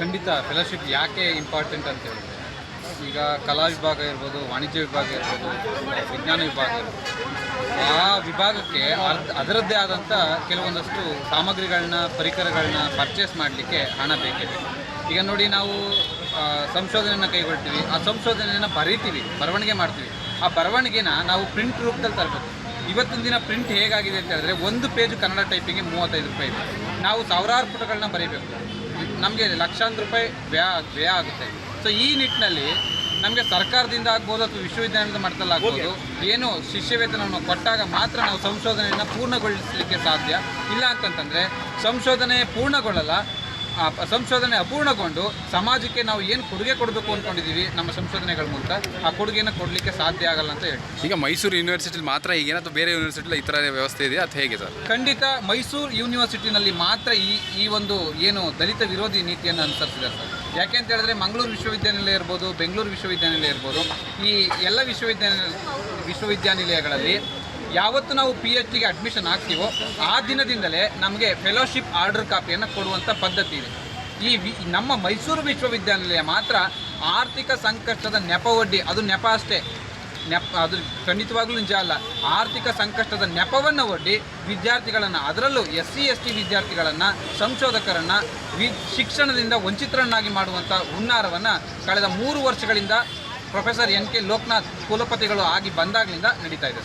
ಖಂಡಿತ ಫೆಲೋಶಿಪ್ ಯಾಕೆ ಇಂಪಾರ್ಟೆಂಟ್ ಅಂತ ಹೇಳಿದ್ರೆ, ಈಗ ಕಲಾ ವಿಭಾಗ ಇರ್ಬೋದು, ವಾಣಿಜ್ಯ ವಿಭಾಗ ಇರ್ಬೋದು, ವಿಜ್ಞಾನ ವಿಭಾಗ ಇರ್ಬೋದು, ಆ ವಿಭಾಗಕ್ಕೆ ಅದರದ್ದೇ ಆದಂಥ ಕೆಲವೊಂದಷ್ಟು ಸಾಮಗ್ರಿಗಳನ್ನ, ಪರಿಕರಗಳನ್ನ ಪರ್ಚೇಸ್ ಮಾಡಲಿಕ್ಕೆ ಹಣ ಬೇಕಿದೆ. ಈಗ ನೋಡಿ, ನಾವು ಸಂಶೋಧನೆಯನ್ನು ಕೈಗೊಳ್ತೀವಿ, ಆ ಸಂಶೋಧನೆಯನ್ನು ಬರೀತೀವಿ, ಬರವಣಿಗೆ ಮಾಡ್ತೀವಿ. ಆ ಬರವಣಿಗೆನ ನಾವು ಪ್ರಿಂಟ್ ರೂಪದಲ್ಲಿ ತರಬೇಕು. ಇವತ್ತಿನ ದಿನ ಪ್ರಿಂಟ್ ಹೇಗಾಗಿದೆ ಅಂತ ಹೇಳಿದ್ರೆ, ಒಂದು ಪೇಜು ಕನ್ನಡ ಟೈಪಿಂಗ್ಗೆ 35 ರೂಪಾಯಿ ಇದೆ. ನಾವು ಸಾವಿರಾರು ಪುಟಗಳನ್ನ ಬರೀಬೇಕು, ನಮಗೆ ಲಕ್ಷಾಂತರ ರೂಪಾಯಿ ವ್ಯಯ ಆಗುತ್ತೆ. ಸೊ ಈ ನಿಟ್ಟಿನಲ್ಲಿ ನಮಗೆ ಸರ್ಕಾರದಿಂದ ಆಗ್ಬೋದು ಅಥವಾ ವಿಶ್ವವಿದ್ಯಾಲಯದ ಮಟ್ಟದಲ್ಲಿ ಆಗ್ಬೋದು, ಏನು ಶಿಷ್ಯವೇತನವನ್ನು ಕೊಟ್ಟಾಗ ಮಾತ್ರ ನಾವು ಸಂಶೋಧನೆಯನ್ನು ಪೂರ್ಣಗೊಳಿಸಲಿಕ್ಕೆ ಸಾಧ್ಯ. ಇಲ್ಲ ಅಂತಂತಂದರೆ ಸಂಶೋಧನೆ ಪೂರ್ಣಗೊಳ್ಳಲ್ಲ. ಸಂಶೋಧನೆ ಅಪೂರ್ಣಗೊಂಡು ಸಮಾಜಕ್ಕೆ ನಾವು ಏನು ಕೊಡುಗೆ ಕೊಡಬೇಕು ಅಂದ್ಕೊಂಡಿದ್ದೀವಿ ನಮ್ಮ ಸಂಶೋಧನೆಗಳ ಮೂಲಕ, ಆ ಕೊಡುಗೆಯನ್ನು ಕೊಡಲಿಕ್ಕೆ ಸಾಧ್ಯ ಆಗಲ್ಲ ಅಂತ ಹೇಳಿ. ಈಗ ಮೈಸೂರು ಯೂನಿವರ್ಸಿಟಿಲಿ ಮಾತ್ರ ಈಗೇನು ಅಥವಾ ಬೇರೆ ಯೂನಿವರ್ಸಿಟಿಲಿ ಈ ಥರ ವ್ಯವಸ್ಥೆ ಇದೆಯಾ ಅಥವಾ ಹೇಗೆ ಸರ್? ಖಂಡಿತ ಮೈಸೂರು ಯೂನಿವರ್ಸಿಟಿನಲ್ಲಿ ಮಾತ್ರ ಈ ಒಂದು ಏನು ದಲಿತ ವಿರೋಧಿ ನೀತಿಯನ್ನು ಅನುಸರಿಸಿದ್ದಾರೆ ಸರ್. ಯಾಕೆ ಅಂತ ಹೇಳಿದ್ರೆ, ಮಂಗಳೂರು ವಿಶ್ವವಿದ್ಯಾನಿಲಯ ಇರ್ಬೋದು, ಬೆಂಗಳೂರು ವಿಶ್ವವಿದ್ಯಾನಿಲಯ ಇರ್ಬೋದು, ಈ ಎಲ್ಲ ವಿಶ್ವವಿದ್ಯಾನಿಲಯಗಳಲ್ಲಿ ಯಾವತ್ತು ನಾವು PhDಗೆ ಅಡ್ಮಿಷನ್ ಆಗ್ತೀವೋ ಆ ದಿನದಿಂದಲೇ ನಮಗೆ ಫೆಲೋಶಿಪ್ ಆರ್ಡರ್ ಕಾಪಿಯನ್ನು ಕೊಡುವಂಥ ಪದ್ಧತಿ ಇದೆ. ನಮ್ಮ ಮೈಸೂರು ವಿಶ್ವವಿದ್ಯಾನಿಲಯ ಮಾತ್ರ ಆರ್ಥಿಕ ಸಂಕಷ್ಟದ ನೆಪ ಒಡ್ಡಿ, ಅದು ನೆಪ ಅಷ್ಟೇ, ಅದು ಖಂಡಿತವಾಗ್ಲೂ ನಿಜ ಅಲ್ಲ, ಆರ್ಥಿಕ ಸಂಕಷ್ಟದ ನೆಪವನ್ನು ಒಡ್ಡಿ ವಿದ್ಯಾರ್ಥಿಗಳನ್ನು, ಅದರಲ್ಲೂ SC ST ವಿದ್ಯಾರ್ಥಿಗಳನ್ನು, ಸಂಶೋಧಕರನ್ನು ಶಿಕ್ಷಣದಿಂದ ವಂಚಿತರನ್ನಾಗಿ ಮಾಡುವಂಥ ಹುನ್ನಾರವನ್ನು ಕಳೆದ 3 ವರ್ಷಗಳಿಂದ ಪ್ರೊಫೆಸರ್ NK ಲೋಕನಾಥ್ ಕುಲಪತಿಗಳು ಆಗಿ ಬಂದಾಗಲಿಂದ ನಡೀತಾ ಇದೆ.